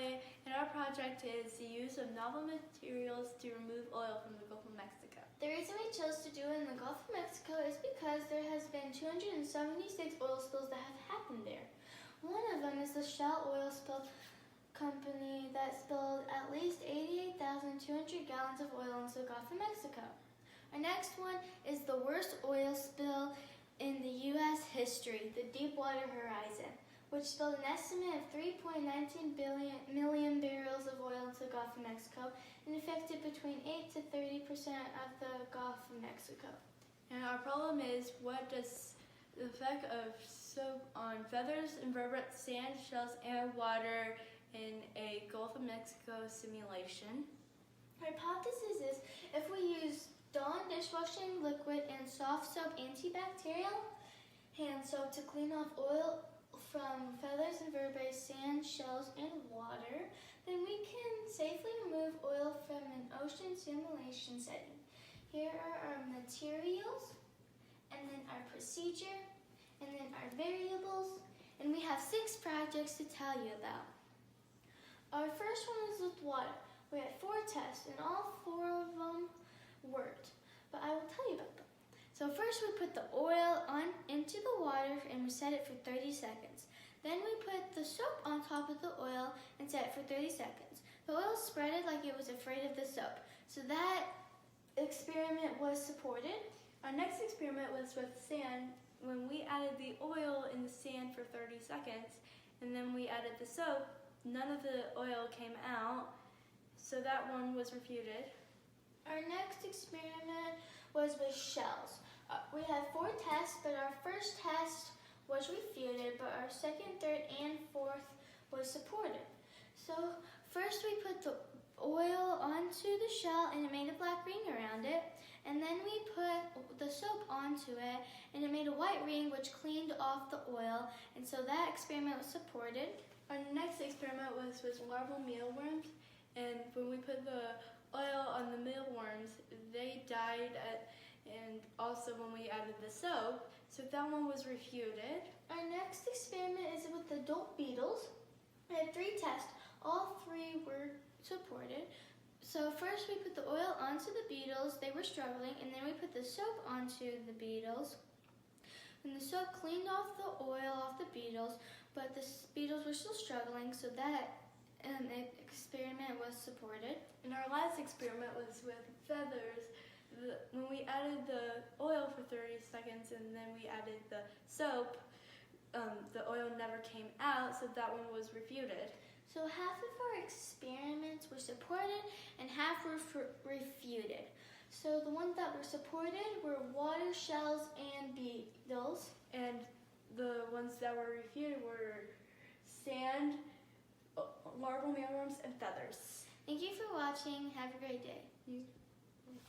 Culley, and our project is the use of novel materials to remove oil from the Gulf of Mexico. The reason we chose to do it in the Gulf of Mexico is because there has been 276 oil spills that have happened there. One of them is the Shell oil spill company that spilled at least 88,200 gallons of oil into the Gulf of Mexico. Our next one is the worst oil spill in the U.S. history, the Deepwater Horizon, which spilled an estimate of 3.19 million barrels of oil into the Gulf of Mexico and affected between 8 to 30% of the Gulf of Mexico. And our problem is, what does the effect of soap on feathers, invertebrates, sand, shells, and water in a Gulf of Mexico simulation? Our hypothesis is if we use Dawn dishwashing liquid and soft soap antibacterial hand soap to clean off oil from feathers, invertebrates, sand, shells, and water, then we can safely remove oil from an ocean simulation setting. Here are our materials, and then our procedure, and then our variables, and we have 6 projects to tell you about. Our first one is with water. We had 4 tests, and all 4 of them worked, but I will tell you about them. So first we put the oil into the water and we set it for 30 seconds. Then we put the soap on top of the oil and set it for 30 seconds. The oil spreaded like it was afraid of the soap, so that experiment was supported. Our next experiment was with sand. When we added the oil in the sand for 30 seconds and then we added the soap, none of the oil came out, so that one was refuted. Our next experiment was with shells. We had 4 tests, but our first test was refuted, but our second, third, and fourth was supported. So first we put the oil onto the shell and it made a black ring around it, and then we put the soap onto it and it made a white ring which cleaned off the oil, and so that experiment was supported. Our next experiment was with larval mealworms, and when we put the oil on the mealworms, they died, and also when we added the soap, so that one was refuted. Our next experiment is with adult beetles. We had 3 tests. All 3 were supported. So first we put the oil onto the beetles, they were struggling, and then we put the soap onto the beetles. And the soap cleaned off the oil off the beetles, but the beetles were still struggling, so that experiment was supported. And our last experiment was with feathers. When we added the oil for 30 seconds and then we added the soap, the oil never came out, so that one was refuted. So half of our experiments were supported and half were refuted. So the ones that were supported were water, shells, and beetles. And the ones that were refuted were sand, larval mealworms, and feathers. Thank you for watching. Have a great day.